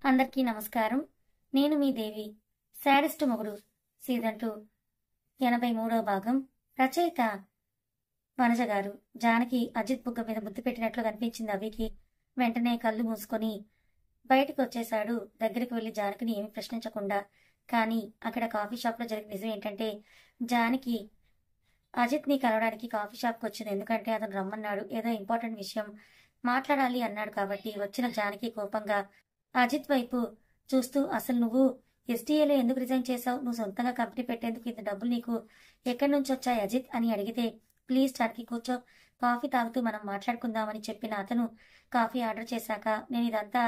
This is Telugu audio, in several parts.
అందరికీ నమస్కారం. నేను మీ దేవి. శాడిస్ట్ మొగుడు సీజన్ 2 83వ భాగం. రచయిత వనజ గారు. జానకి అజిత్ బుగ్గ మీద ముద్దు పెట్టినట్లు కనిపించింది అవికి. వెంటనే కళ్ళు మూసుకొని బయటకు వచ్చేశాడు. దగ్గరికి వెళ్లి జానకిని ఏమీ ప్రశ్నించకుండా. కానీ అక్కడ కాఫీ షాప్ లో జరిగిన నిజం ఏంటంటే, జానకి అజిత్ ని కలవడానికి కాఫీ షాప్ కు వచ్చింది. ఎందుకంటే అతను రమ్మన్నాడు, ఏదో ఇంపార్టెంట్ విషయం మాట్లాడాలి అన్నాడు. కాబట్టి వచ్చిన జానకి కోపంగా అజిత్ వైపు చూస్తూ, అసలు నువ్వు ఎస్టీఏలో ఎందుకు రిజైన్ చేశావు? నువ్వు సొంతంగా కంపెనీ పెట్టేందుకు ఇంత డబ్బులు నీకు ఎక్కడి నుంచి వచ్చాయి అజిత్ అని అడిగితే, ప్లీజ్ జానకి కూర్చో, కాఫీ తాగుతూ మనం మాట్లాడుకుందామని చెప్పిన అతను కాఫీ ఆర్డర్ చేశాక, నేను ఇదంతా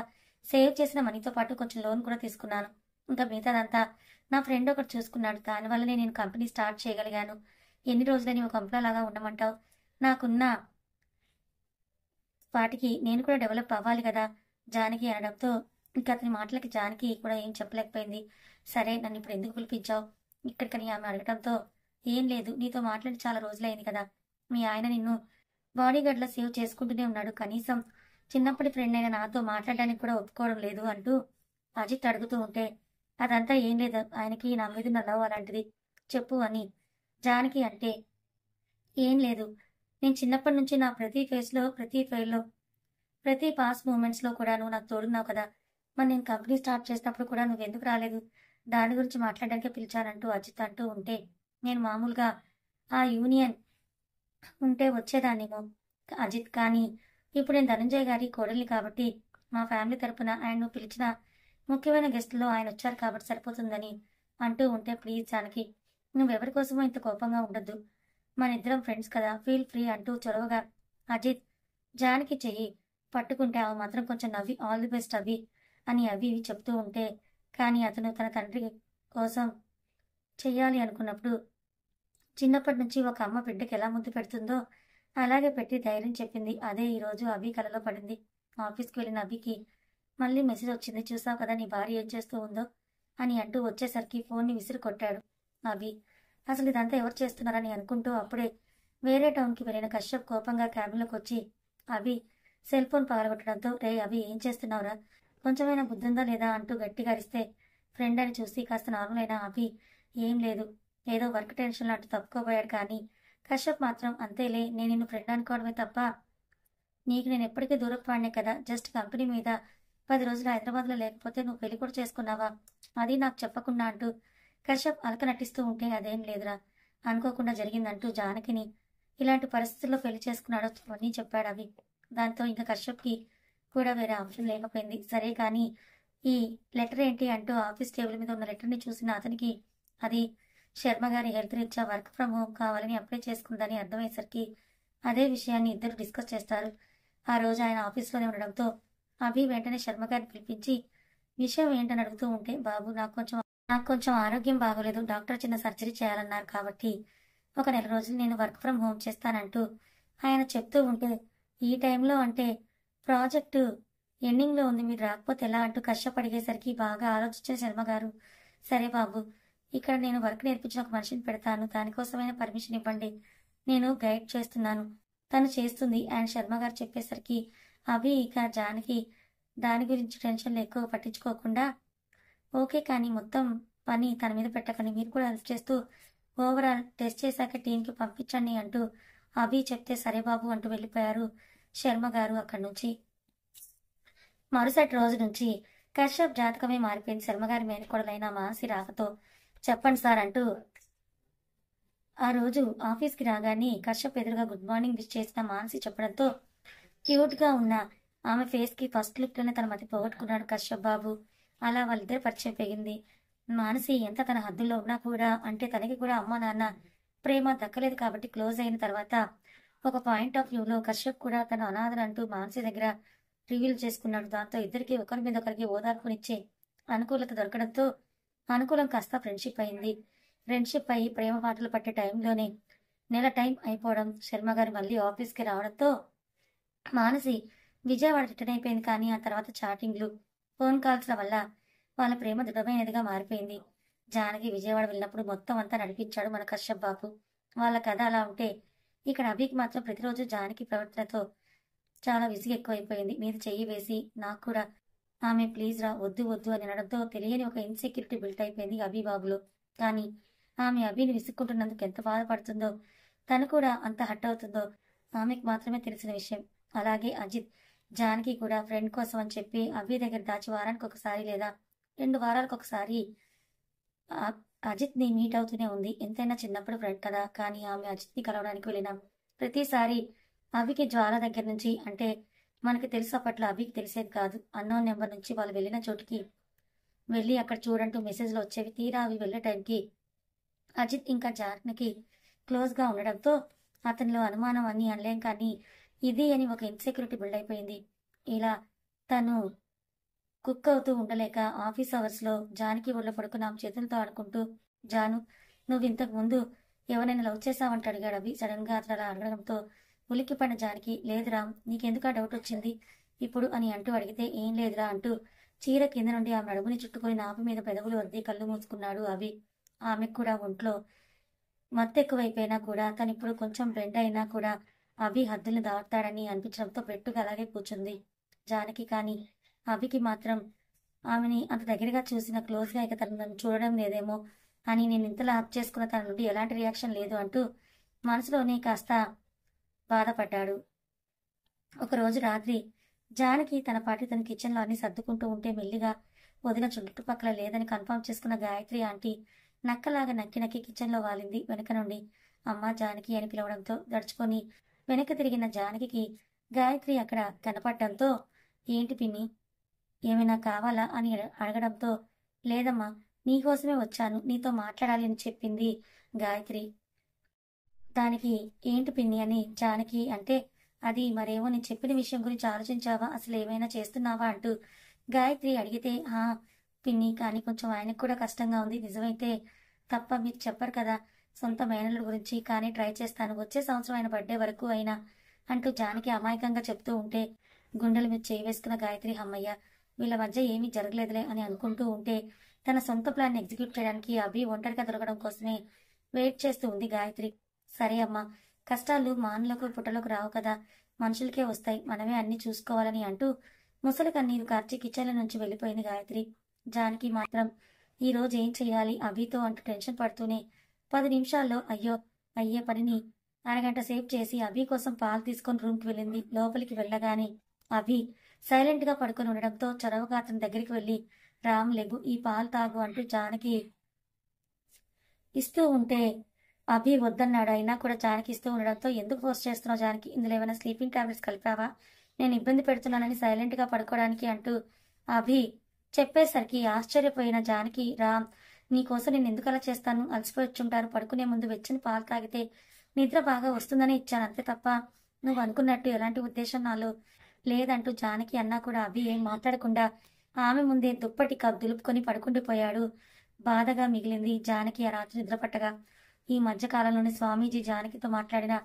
సేవ్ చేసిన మనీతో పాటు కొంచెం లోన్ కూడా తీసుకున్నాను. ఇంకా మిగతాదంతా నా ఫ్రెండ్ ఒకటి చూసుకున్నాడు. దానివల్లనే నేను కంపెనీ స్టార్ట్ చేయగలిగాను. ఎన్ని రోజులని ఒక కంపెనీలాగా ఉండమంటావు? నాకున్న వాటికి నేను కూడా డెవలప్ అవ్వాలి కదా జానకి అనడంతో, ఇంకా అతని మాటలకి జానకి కూడా ఏం చెప్పలేకపోయింది. సరే, నన్ను ఇప్పుడు ఎందుకు పిలిపించావు ఇక్కడికని ఆమె అడగడంతో, ఏం లేదు, నీతో మాట్లాడి చాలా రోజులైంది కదా. మీ ఆయన నిన్ను బాడీ గార్డ్లా సేవ్ చేసుకుంటూనే ఉన్నాడు. కనీసం చిన్నప్పటి ఫ్రెండ్ అయిన నాతో మాట్లాడడానికి కూడా ఒప్పుకోవడం లేదు అంటూ అజిత్ అడుగుతూ ఉంటే, అదంతా ఏం లేదు, ఆయనకి నా మీద ఉన్న లవ్ అలాంటిది, చెప్పు అని జానకి అంటే, ఏం లేదు, నేను చిన్నప్పటి నుంచి నా ప్రతి ఫేజ్లో, ప్రతి ఫెయిల్లో, ప్రతి పాస్ట్ మూమెంట్స్లో కూడా నువ్వు నాకు తోడున్నావు కదా. మరి నేను కంపెనీ స్టార్ట్ చేసినప్పుడు కూడా నువ్వు ఎందుకు రాలేదు? దాని గురించి మాట్లాడడానికే పిలిచానంటూ అజిత్ అంటూ ఉంటే, నేను మామూలుగా ఆ యూనియన్ ఉంటే వచ్చేదాన్నేమో అజిత్, కానీ ఇప్పుడు నేను ధనంజయ్ గారి కోడల్ని కాబట్టి మా ఫ్యామిలీ తరపున ఆయన నువ్వు పిలిచిన ముఖ్యమైన గెస్టులో ఆయన వచ్చారు కాబట్టి సరిపోతుందని అంటూ ఉంటే, ప్లీజ్ జానకి, నువ్వెవరి కోసమో ఇంత కోపంగా ఉండొద్దు, మన ఇద్దరం ఫ్రెండ్స్ కదా, ఫీల్ ఫ్రీ అంటూ చొరవగా అజిత్ జానకి చెయ్యి పట్టుకుంటే, ఆమె మాత్రం కొంచెం నవ్వి ఆల్ ది బెస్ట్ అవి అని అవి చెప్తూ ఉంటే, కానీ అతను తన తండ్రి కోసం చెయ్యాలి అనుకున్నప్పుడు, చిన్నప్పటి నుంచి ఒక అమ్మ బిడ్డకి ఎలా ముద్దు పెడుతుందో అలాగే పెట్టి ధైర్యం చెప్పింది. అదే ఈరోజు అభి కలలో పడింది. ఆఫీస్కి వెళ్ళిన అభికి మళ్ళీ మెసేజ్ వచ్చింది. చూసావు కదా నీ భార్య ఏం చేస్తూ ఉందో అని అంటూ వచ్చేసరికి ఫోన్ని విసిరి కొట్టాడు అభి. అసలు ఇదంతా ఎవరు చేస్తున్నారని అనుకుంటూ అప్పుడే వేరే టౌన్కి వెళ్ళిన కశ్యప్ కోపంగా క్యాబిన్లోకి వచ్చి అభి సెల్ ఫోన్ పగలగొట్టడంతో, రే అభి ఏం చేస్తున్నావురా, కొంచెమైనా బుద్ధుందా లేదా అంటూ గట్టిగా అరిస్తే, ఫ్రెండ్ అని చూసి కాస్త నార్మల్ అయినా అభి, ఏం లేదు, ఏదో వర్క్ టెన్షన్లో అంటూ తప్పుకోబోయాడు. కానీ కశ్యప్ మాత్రం, అంతేలే, నేను నిన్ను ఫ్రెండ్ అనుకోవడమే తప్ప నీకు నేను ఎప్పటికీ దూరపు వాడినే కదా, జస్ట్ కంపెనీ మీద 10 రోజులు హైదరాబాద్లో లేకపోతే నువ్వు పెళ్లి కూడా చేసుకున్నావా, అది నాకు చెప్పకుండా అంటూ కశ్యప్ అలక నటిస్తూ ఉంటే, అదేం లేదురా, అనుకోకుండా జరిగిందంటూ జానకిని ఇలాంటి పరిస్థితుల్లో పెళ్లి చేసుకున్నాడో అవన్నీ చెప్పాడు అవి. దాంతో ఇంకా కశ్యప్కి కూడా వేరే ఆప్షన్ లేకపోయింది. సరే కానీ ఈ లెటర్ ఏంటి అంటూ ఆఫీస్ టేబుల్ మీద ఉన్న లెటర్ని చూసిన అతనికి, అది శర్మ గారి హెల్త్ రీత్యా వర్క్ ఫ్రమ్ హోమ్ కావాలని అప్లై చేసుకుందని అర్థమయ్యేసరికి అదే విషయాన్ని ఇద్దరు డిస్కస్ చేస్తారు. ఆ రోజు ఆయన ఆఫీస్లోనే ఉండడంతో అభి వెంటనే శర్మ గారిని పిలిపించి విషయం ఏంటని అడుగుతూ ఉంటే, బాబు నాకు కొంచెం ఆరోగ్యం బాగోలేదు, డాక్టర్ చిన్న సర్జరీ చేయాలన్నారు కాబట్టి ఒక నెల రోజులు నేను వర్క్ ఫ్రమ్ హోమ్ చేస్తానంటూ ఆయన చెప్తూ ఉంటే, ఈ టైంలో అంటే ప్రాజెక్టు ఎండింగ్లో ఉంది, మీరు రాకపోతే ఎలా అంటూ కష్టపడి అడిగేసరికి బాగా ఆలోచించిన శర్మ గారు, సరే బాబు, ఇక్కడ నేను వర్క్ నేర్పించిన ఒక మనిషిని పెడతాను, దానికోసమైనా పర్మిషన్ ఇవ్వండి, నేను గైడ్ చేస్తున్నాను, తను చేస్తుంది ఆయన శర్మ గారు చెప్పేసరికి అభి ఇక జానకి దాని గురించి టెన్షన్లు ఎక్కువ పట్టించుకోకుండా, ఓకే కానీ మొత్తం పని తన మీద పెట్టకండి, మీరు కూడా హెల్ప్ చేస్తూ ఓవరాల్ టెస్ట్ చేశాక టీంకి పంపించండి అంటూ అభి చెప్తే, సరే బాబు అంటూ వెళ్ళిపోయారు శర్మ గారు అక్కడి నుంచి. మరుసటి రోజు నుంచి కశ్యప్ జాతకమే మారిపోయింది. శర్మగారి మేనకోడలైన మానసి రాకతో, చెప్పండి సార్ అంటూ ఆ రోజు ఆఫీస్కి రాగానే కశ్యప్ ఎదురుగా గుడ్ మార్నింగ్ విష్ చేసిన మానసి చెప్పడంతో, క్యూట్గా ఉన్న ఆమె ఫేస్కి ఫస్ట్ లుక్లోనే తన మతి పోగొట్టుకున్నాడు కశ్యప్ బాబు. అలా వాళ్ళిద్దరు పరిచయం పెరిగింది. మానసి ఎంత తన హద్దుల్లో ఉన్నా కూడా, అంటే తనకి కూడా అమ్మ నాన్న ప్రేమ దక్కలేదు కాబట్టి క్లోజ్ అయిన తర్వాత ఒక పాయింట్ ఆఫ్ వ్యూలో కశ్యప్ కూడా తన అనాథనంటూ మానసి దగ్గర రివీల్ చేసుకున్నాడు. దాంతో ఇద్దరికి ఒకరి మీద ఒకరికి ఓదార్పునిచ్చే అనుకూలత దొరకడంతో అనుకూలం కాస్త ఫ్రెండ్షిప్ అయింది. ఫ్రెండ్షిప్ అయ్యి ప్రేమ పాటలు పట్టే టైంలోనే నెల టైం అయిపోవడం, శర్మ గారు మళ్ళీ ఆఫీస్కి రావడంతో మానసి విజయవాడ రిటర్న్ అయిపోయింది. కానీ ఆ తర్వాత చాటింగ్లు, ఫోన్ కాల్స్ల వల్ల వాళ్ళ ప్రేమ దృఢమైనదిగా మారిపోయింది. జానకి విజయవాడ వెళ్ళినప్పుడు మొత్తం అంతా నడిపించాడు మన కశ్యప్ బాబు. వాళ్ళ కథ అలా ఉంటే, ఇక్కడ అభికి మాత్రం ప్రతిరోజు జానకి ప్రవర్తనతో చాలా విసిగి ఎక్కువైపోయింది. మీద చెయ్యి వేసి, నాకు కూడా ఆమె ప్లీజ్ రా వద్దు వద్దు అని అనడంతో తెలియని ఒక ఇన్సెక్యూరిటీ బిల్ట్ అయిపోయింది అభి బాబులో. కానీ ఆమె అభిని విసుక్కుంటున్నందుకు ఎంత బాధపడుతుందో, తను కూడా అంత హట్ అవుతుందో ఆమెకు మాత్రమే తెలిసిన విషయం. అలాగే అజిత్ జానకి కూడా ఫ్రెండ్ కోసం అని చెప్పి అభి దగ్గర దాచి వారానికి ఒకసారి లేదా 2 వారాలకు ఒకసారి అజిత్ ని మీట్ అవుతూనే ఉంది. ఎంతైనా చిన్నప్పుడు ఫ్రెండ్ కదా. కానీ ఆమె అజిత్ ని కలవడానికి వెళ్ళిన ప్రతిసారి అభికి జ్వాల దగ్గర నుంచి, అంటే మనకి తెలుసు అప్పట్లో అభికి తెలిసేది కాదు, అన్నోన్ నెంబర్ నుంచి వాళ్ళు వెళ్ళిన చోటుకి వెళ్ళి అక్కడ చూడంటూ మెసేజ్లు వచ్చేవి. తీరా అవి వెళ్ళే టైంకి అజిత్ ఇంకా జానకి క్లోజ్గా ఉండడంతో అతనిలో అనుమానం అని అనలేం, కానీ ఇది అని ఒక ఇన్సెక్యూరిటీ బిల్డ్ అయిపోయింది. ఇలా తను కుక్ అవుతూ ఉండలేక ఆఫీస్ అవర్స్లో జానకి ఒళ్ళో పడుకుని ఆమె చేతులతో ఆడుకుంటూ, జాను నువ్వు ఇంతకు ముందు ఎవరైనా లవ్ చేసావంటే అడిగాడు అభి. సడన్ గా అతను అలా అడగడంతో ఉలిక్కిపడిన జానకి, లేదురా నీకెందుకు ఆ డౌట్ వచ్చింది ఇప్పుడు అని అంటూ అడిగితే, ఏం లేదురా అంటూ చీర కింద నుండి ఆమె అడుగుని చుట్టుకొని నాపు మీద పెదవులు వద్ది కళ్ళు మూసుకున్నాడు అభి. ఆమెకు కూడా ఒంట్లో మత్తెక్కువైపోయినా కూడా తను ఇప్పుడు కొంచెం బెండ్ అయినా కూడా అభి హద్దుల్ని దాటుతాడని అనిపించడంతో పెట్టుగా అలాగే కూర్చుంది జానకి. కానీ అభికి మాత్రం ఆమెని అంత దగ్గరగా చూసిన క్లోజ్గా ఇక తను నన్ను చూడడం లేదేమో అని, నేను ఇంతలా హక్ చేసుకున్న తన నుండి ఎలాంటి రియాక్షన్ లేదు అంటూ మనసులోనే కాస్త బాధపడ్డాడు. ఒకరోజు రాత్రి జానకి తన పాటి తన కిచెన్లో అన్ని సర్దుకుంటూ ఉంటే మెల్లిగా వదిన చుట్టుపక్కల లేదని కన్ఫర్మ్ చేసుకున్న గాయత్రి ఆంటీ నక్కలాగా నక్కి నక్కి కిచెన్లో వాలింది. వెనక నుండి అమ్మ జానకి అని పిలవడంతో దడుచుకొని వెనక్కి తిరిగిన జానకి గాయత్రి అక్కడ కనపడటంతో, ఏంటి పిన్ని ఏమైనా కావాలా అని అడగడంతో, లేదమ్మా నీకోసమే వచ్చాను, నీతో మాట్లాడాలి అని చెప్పింది గాయత్రి. దానికి ఏంటి పిన్ని అని జానకి అంటే, అది మరేమో నేను చెప్పిన విషయం గురించి ఆలోచించావా, అసలు ఏమైనా చేస్తున్నావా అంటూ గాయత్రి అడిగితే, పిన్ని కానీ కొంచెం ఆయనకు కూడా కష్టంగా ఉంది, నిజమైతే తప్ప మీరు చెప్పరు కదా సొంత మేనల గురించి, కానీ ట్రై చేస్తాను వచ్చే సంవత్సరం ఆయన బర్త్డే వరకు అయినా అంటూ జానకి అమాయకంగా చెప్తూ ఉంటే గుండెల మీద చేయి వేసుకున్న గాయత్రి, అమ్మయ్య వీళ్ళ మధ్య ఏమీ జరగలేదులే అని అనుకుంటూ ఉంటే తన సొంత ప్లాన్ ఎగ్జిక్యూట్ చేయడానికి అభి ఒంటరిగా దొరకడం కోసమే వెయిట్ చేస్తూ ఉంది గాయత్రి. సరే అమ్మా, కష్టాలు మానలకు పుట్టలకు రావు కదా, మనుషులకే వస్తాయి, మనమే అన్ని చూసుకోవాలని అంటూ ముసలి కన్నీరు కార్చి కిచెన్ల నుంచి వెళ్ళిపోయింది గాయత్రి. జానకి మాత్రం ఈ రోజు ఏం చేయాలి అభితో అంటూ టెన్షన్ పడుతూనే 10 నిమిషాల్లో అయ్యే పనిని అరగంట సేపు చేసి అభి కోసం పాలు తీసుకొని రూమ్కి వెళ్ళింది. లోపలికి వెళ్ళగానే అభి సైలెంట్ గా పడుకొని ఉండడంతో చొరవగా అతని దగ్గరికి వెళ్ళి, రామ్ లెగు ఈ పాలు తాగు అంటూ జానకి ఇస్తూ ఉంటే అభి వద్దన్నాడు. అయినా కూడా జానకి ఇస్తూ ఉండడంతో, ఎందుకు ఫోర్స్ చేస్తున్నావు జానకి, ఇందులో ఏమైనా స్లీపింగ్ టాబ్లెట్స్ కలిపావా, నేను ఇబ్బంది పెడుతున్నానని సైలెంట్ గా పడుకోవడానికి అంటూ అభి చెప్పేసరికి ఆశ్చర్యపోయిన జానకి, రామ్ నీకోసం నేను ఎందుకు అలా చేస్తాను, అలసిపోయిచ్చుంటారు, పడుకునే ముందు వెచ్చని పాలు తాగితే నిద్ర బాగా వస్తుందని ఇచ్చాను అంతే తప్ప నువ్వు అనుకున్నట్టు ఎలాంటి ఉద్దేశం నాలో లేదంటూ జానకి అన్నా కూడా అభి ఏం మాట్లాడకుండా ఆమె ముందే దుప్పటి దులుపుకొని పడుకుండిపోయాడు. బాధగా మిగిలింది జానకి ఆ రాత్రి నిద్రపట్టగా. ఈ మధ్య కాలంలోనే స్వామీజీ జానకితో మాట్లాడిన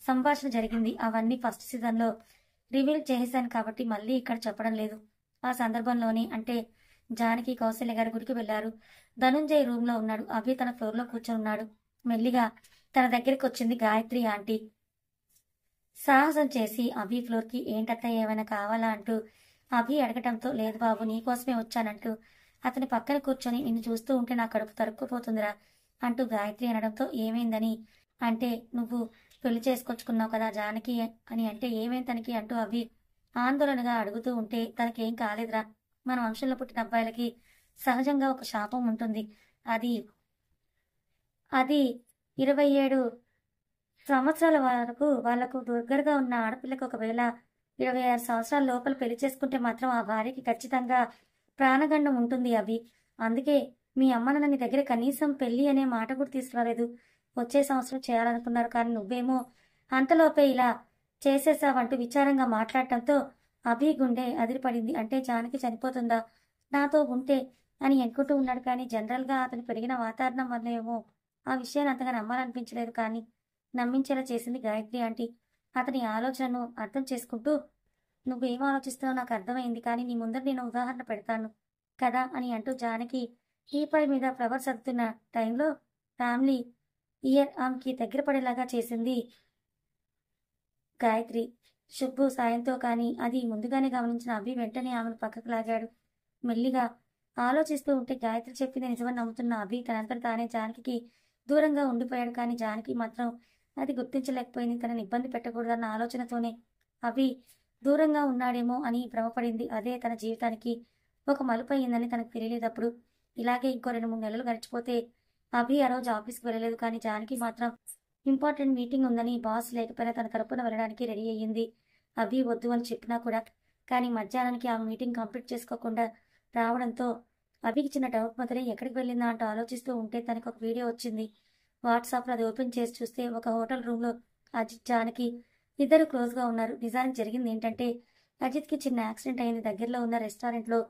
సంభాషణ జరిగింది. అవన్నీ ఫస్ట్ సీజన్లో రివీల్ చేశాను కాబట్టి మళ్ళీ ఇక్కడ చెప్పడం లేదు. ఆ సందర్భంలోనే అంటే జానకి కౌశల్య గారి గుడికి వెళ్లారు. ధనుంజయ్ రూమ్ లో ఉన్నాడు. అభి తన ఫ్లోర్ లో కూర్చొని ఉన్నాడు. మెల్లిగా తన దగ్గరికి వచ్చింది గాయత్రి ఆంటీ. సాహసం చేసి అభి ఫ్లోర్ కి, ఏంటత్తయ్య ఏమైనా కావాలా అంటూ అభి అడగటంతో, లేదు బాబు నీకోసమే వచ్చానంటూ అతని పక్కన కూర్చొని, నిన్ను చూస్తూ ఉంటే నా కడుపు తరుక్కుపోతుందిరా అంటూ గాయత్రి అనడంతో, ఏమైందని అంటే, నువ్వు పెళ్లి చేసుకొచ్చుకున్నావు కదా జానకి అని అంటే, ఏమేం తనకి అంటూ అభి ఆందోళనగా అడుగుతూ ఉంటే, తనకేం కాలేదురా, మన వంశంలో పుట్టిన అబ్బాయిలకి సహజంగా ఒక శాపం ఉంటుంది, అది 27 సంవత్సరాల వరకు వాళ్లకు దగ్గరగా ఉన్న ఆడపిల్లకు ఒకవేళ 26 సంవత్సరాల లోపల పెళ్లి చేసుకుంటే మాత్రం ఆ భార్యకి ఖచ్చితంగా ప్రాణగండం ఉంటుంది అభి. అందుకే మీ అమ్మ నాన్న నీ దగ్గర కనీసం పెళ్లి అనే మాట కూడా తీసుకురాలేదు. వచ్చే సంవత్సరం చేయాలనుకున్నారు, కానీ నువ్వేమో అంతలోపే ఇలా చేసేసావంటూ విచారంగా మాట్లాడటంతో అభి గుండె అదిరిపడింది. అంటే జానకి చనిపోతుందా నాతో ఉంటే అని అనుకుంటూ ఉన్నాడు. కానీ జనరల్గా అతను పెరిగిన వాతావరణం వల్ల ఏమో ఆ విషయాన్ని అంతగా నమ్మాలనిపించలేదు. కానీ నమ్మించేలా చేసింది గాయత్రి ఆంటీ. అతని ఆలోచనను అర్థం చేసుకుంటూ, నువ్వేం ఆలోచిస్తున్నావు నాకు అర్థమైంది, కానీ నీ ముందర నేను ఉదాహరణ పెడతాను కదా అని అంటూ జానకి టీపై మీద ఫ్లవర్స్ సర్దుతున్న టైంలో ఫ్యామిలీ ఇయర్ ఆమెకి దగ్గర పడేలాగా చేసింది గాయత్రి. శుభ్భు సాయంతో. కానీ అది ముందుగానే గమనించిన అభి వెంటనే ఆమెను పక్కకు లాగాడు. మెల్లిగా ఆలోచిస్తూ ఉంటే గాయత్రి చెప్పింది నిజమని నమ్ముతున్న అభి తనంతట తానే జానకికి దూరంగా ఉండిపోయాడు. కానీ జానకి మాత్రం అది గుర్తించలేకపోయింది. తనని ఇబ్బంది పెట్టకూడదన్న ఆలోచనతోనే అభి దూరంగా ఉన్నాడేమో అని భ్రమపడింది. అదే తన జీవితానికి ఒక మలుపు అయిందని తనకు తెలియలేదప్పుడు. ఇలాగే ఇంకో 2-3 నెలలు గడిచిపోతే అభి ఆ రోజు ఆఫీస్కి వెళ్ళలేదు. కానీ జానకి మాత్రం ఇంపార్టెంట్ మీటింగ్ ఉందని బాస్ లేకపోయినా తన తరపున వెళ్ళడానికి రెడీ అయ్యింది. అభి వద్దు అని చెప్పినా కూడా. కానీ మధ్యాహ్నానికి ఆ మీటింగ్ కంప్లీట్ చేసుకోకుండా రావడంతో అభికి చిన్న డౌట్ మొదలై ఎక్కడికి వెళ్ళిందా అంటూ ఆలోచిస్తూ ఉంటే తనకు ఒక వీడియో వచ్చింది. వాట్సాప్లో అది ఓపెన్ చేసి చూస్తే ఒక హోటల్ రూమ్లో అజిత్, జానకి ఇద్దరు క్లోజ్గా ఉన్నారు. నిజానికి జరిగింది ఏంటంటే అజిత్కి చిన్న యాక్సిడెంట్ అయింది. దగ్గరలో ఉన్న రెస్టారెంట్లో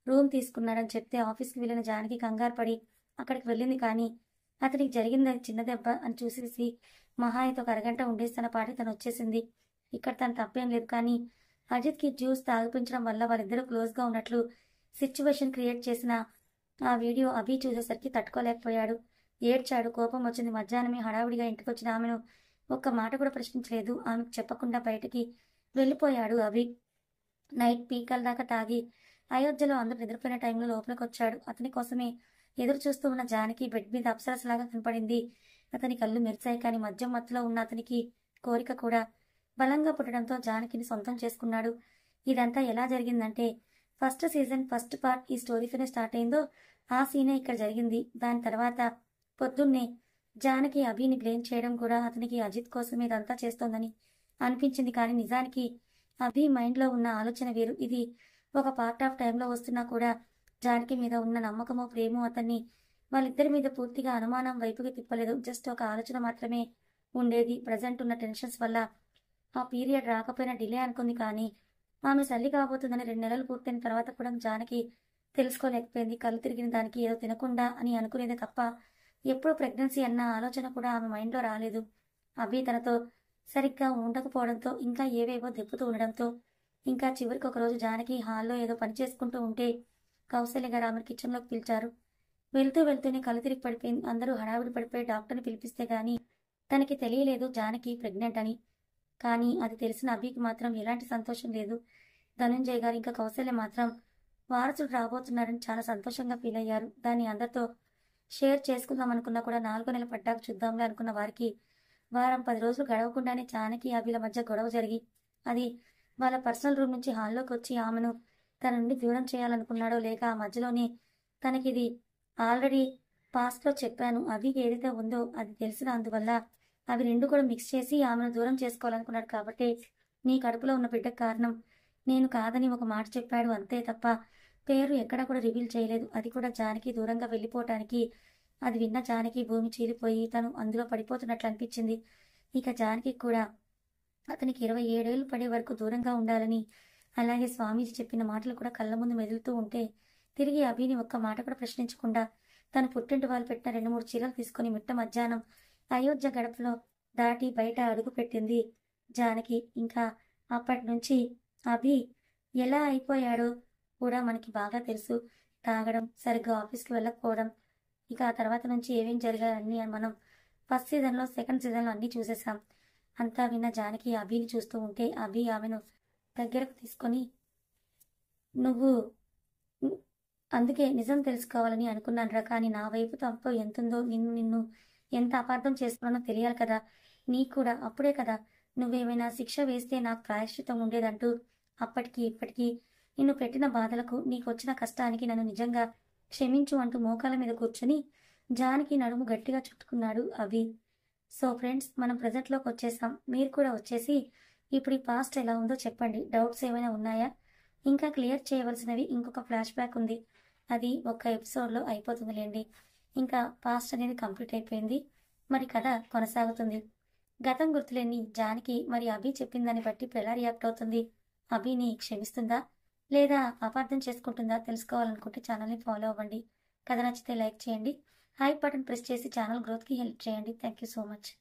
రూమ్ తీసుకున్నాడని చెప్తే ఆఫీస్కి వెళ్ళిన జానకి కంగారు పడి అక్కడికి వెళ్ళింది. కానీ అతనికి జరిగింది చిన్న దెబ్బ అని చూసేసి మహా అయితే ఒక అరగంట ఉండేసి తన పాటి తను వచ్చేసింది. ఇక్కడ తన తప్పేం లేదు. కానీ అజిత్కి జ్యూస్ తాగిపించడం వల్ల వాళ్ళిద్దరూ క్లోజ్గా ఉన్నట్లు సిచ్యువేషన్ క్రియేట్ చేసిన ఆ వీడియో అభి చూసేసరికి తట్టుకోలేకపోయాడు. ఏడ్చాడు. కోపం వచ్చింది. మధ్యాహ్నమే హడావుడిగా ఇంటికి వచ్చిన ఆమెను ఒక్క మాట కూడా ప్రశ్నించలేదు. ఆమెకు చెప్పకుండా బయటికి వెళ్ళిపోయాడు అభి. నైట్ పీకల దాకా తాగి అయోధ్యలో అందరూ నిద్రపోయిన టైంలో లోపలికి వచ్చాడు. అతని కోసమే ఎదురు చూస్తూ ఉన్న జానకి బెడ్ మీద అప్సరసలాగా కనపడింది. అతని కళ్ళు మెరిశాయి. కానీ మద్యం మత్తులో ఉన్న అతనికి కోరిక కూడా బలంగా పుట్టడంతో జానకిని సొంతం చేసుకున్నాడు. ఇదంతా ఎలా జరిగిందంటే ఫస్ట్ సీజన్ ఫస్ట్ పార్ట్ ఈ స్టోరీతోనే స్టార్ట్ అయిందో ఆ సీనే ఇక్కడ జరిగింది. దాని తర్వాత పొద్దున్నే జానకి అభిని బ్లేమ్ చేయడం కూడా అతనికి అజిత్ కోసమే ఇదంతా చేస్తోందని అనిపించింది. కానీ నిజానికి అభి మైండ్లో ఉన్న ఆలోచన వేరు. ఇది ఒక పార్ట్ ఆఫ్ టైంలో వస్తున్నా కూడా జానకి మీద ఉన్న నమ్మకమో ప్రేమో అతన్ని వాళ్ళిద్దరి మీద పూర్తిగా అనుమానం వైపుకి తిప్పలేదు. జస్ట్ ఒక ఆలోచన మాత్రమే ఉండేది. ప్రజెంట్ ఉన్న టెన్షన్స్ వల్ల ఆ పీరియడ్ రాకపోయినా డిలే అనుకుంది. కానీ ఆమె తల్లి కాబోతుందని 2 నెలలు పూర్తయిన తర్వాత కూడా జానకి తెలుసుకోలేకపోయింది. కళ్ళు తిరిగిన దానికి ఏదో తినకుండా అని అనుకునేదే తప్ప ఎప్పుడు ప్రెగ్నెన్సీ అన్న ఆలోచన కూడా ఆమె మైండ్లో రాలేదు. అభి తనతో సరిగ్గా ఉండకపోవడంతో ఇంకా ఏవేవో దెప్పుతూ ఉండడంతో ఇంకా చివరికి ఒకరోజు జానకి హాల్లో ఏదో పని చేసుకుంటూ ఉంటే కౌశల్య గారు ఆమె కిచెన్లోకి పిలిచారు. వెళ్తూనే కళ్ళు తిరిగి పడిపోయింది. అందరూ హడావిడి పడిపోయి డాక్టర్ని పిలిపిస్తే గానీ తనకి తెలియలేదు జానకి ప్రెగ్నెంట్ అని. కానీ అది తెలిసిన అభికి మాత్రం ఎలాంటి సంతోషం లేదు. ధనంజయ్ గారు ఇంకా కౌశల్య మాత్రం వారసుడు రాబోతున్నారని చాలా సంతోషంగా ఫీల్ అయ్యారు. దాన్ని అందరితో షేర్ చేసుకుందాం అనుకున్నా కూడా 4వ నెల పడ్డాక చూద్దాంలే అనుకున్న వారికి వారం 10 రోజులు గడవకుండానే జానకి అభిల మధ్య గొడవ జరిగి అది వాళ్ళ పర్సనల్ రూమ్ నుంచి హాల్లోకి వచ్చి ఆమెను తన నుండి దూరం చేయాలనుకున్నాడో లేక ఆ మధ్యలోనే తనకిది ఆల్రెడీ పాస్ట్లో చెప్పాను అభికి ఏదైతే ఉందో అది తెలిసిన అందువల్ల అవి రెండు కూడా మిక్స్ చేసి ఆమెను దూరం చేసుకోవాలనుకున్నాడు. కాబట్టి నీ కడుపులో ఉన్న బిడ్డకు కారణం నేను కాదని ఒక మాట చెప్పాడు అంతే తప్ప పేరు ఎక్కడా కూడా రివీల్ చేయలేదు. అది కూడా జానకి దూరంగా వెళ్ళిపోవటానికి. అది విన్న జానకి భూమి చీలిపోయి తను అందులో పడిపోతున్నట్లు అనిపించింది. ఇక జానకి కూడా అతనికి 27 ఏళ్ళు పడే వరకు దూరంగా ఉండాలని అలాగే స్వామీజీ చెప్పిన మాటలు కూడా కళ్ళ ముందు మెదులుతూ ఉంటే తిరిగి అభిని ఒక్క మాట కూడా ప్రశ్నించకుండా తన పుట్టింటి వాళ్ళు పెట్టిన 2-3 చీరలు తీసుకుని మిట్ట మధ్యాహ్నం అయోధ్య గడపలో దాటి బయట అడుగు పెట్టింది జానకి. ఇంకా అప్పటి నుంచి అభి ఎలా అయిపోయాడో కూడా మనకి బాగా తెలుసు. తాగడం, సరిగ్గా ఆఫీస్కి వెళ్ళకపోవడం, ఇక ఆ తర్వాత నుంచి ఏమేం జరిగాయని మనం ఫస్ట్ సీజన్లో సెకండ్ సీజన్లో అన్నీ చూసేసాం. అంతా విన్న జానకి అభిని చూస్తూ ఉంటే అభి ఆమెను దగ్గరకు తీసుకొని నువ్వు అందుకే నిజం తెలుసుకోవాలని అనుకున్నానురా. కానీ నా వైపు తప్పు ఎంతుందో నిన్ను ఎంత అపార్థం చేసుకున్నానో తెలియాలి కదా నీకు కూడా. అప్పుడే కదా నువ్వేమైనా శిక్ష వేస్తే నాకు ప్రాయశ్చితం ఉండేదంటూ అప్పటికి ఇప్పటికీ నిన్ను పెట్టిన బాధలకు నీకు వచ్చిన కష్టానికి నన్ను నిజంగా క్షమించు అంటూ మోకాల మీద కూర్చొని జానకి నడుము గట్టిగా చుట్టుకున్నాడు అభి. సో ఫ్రెండ్స్, మనం ప్రజెంట్లోకి వచ్చేసాం. మీరు కూడా వచ్చేసి ఇప్పుడు ఈ పాస్ట్ ఎలా ఉందో చెప్పండి. డౌట్స్ ఏమైనా ఉన్నాయా? ఇంకా క్లియర్ చేయవలసినవి ఇంకొక ఫ్లాష్ బ్యాక్ ఉంది. అది ఒక ఎపిసోడ్లో అయిపోతుందిలేండి. ఇంకా పాస్ట్ అనేది కంప్లీట్ అయిపోయింది. మరి కథ కొనసాగుతుంది. గతం గుర్తులేని జానకి మరి అభి చెప్పిన దాన్ని బట్టి ఇప్పుడు ఎలా రియాక్ట్ అవుతుంది? అభిని క్షమిస్తుందా లేదా అపార్థం చేసుకుంటుందా? తెలుసుకోవాలనుకుంటే ఛానల్ని ఫాలో అవ్వండి. కథ నచ్చితే లైక్ చేయండి. హై బటన్ ప్రెస్ చేసి ఛానల్ గ్రోత్కి హెల్ప్ చేయండి. Thank you so much.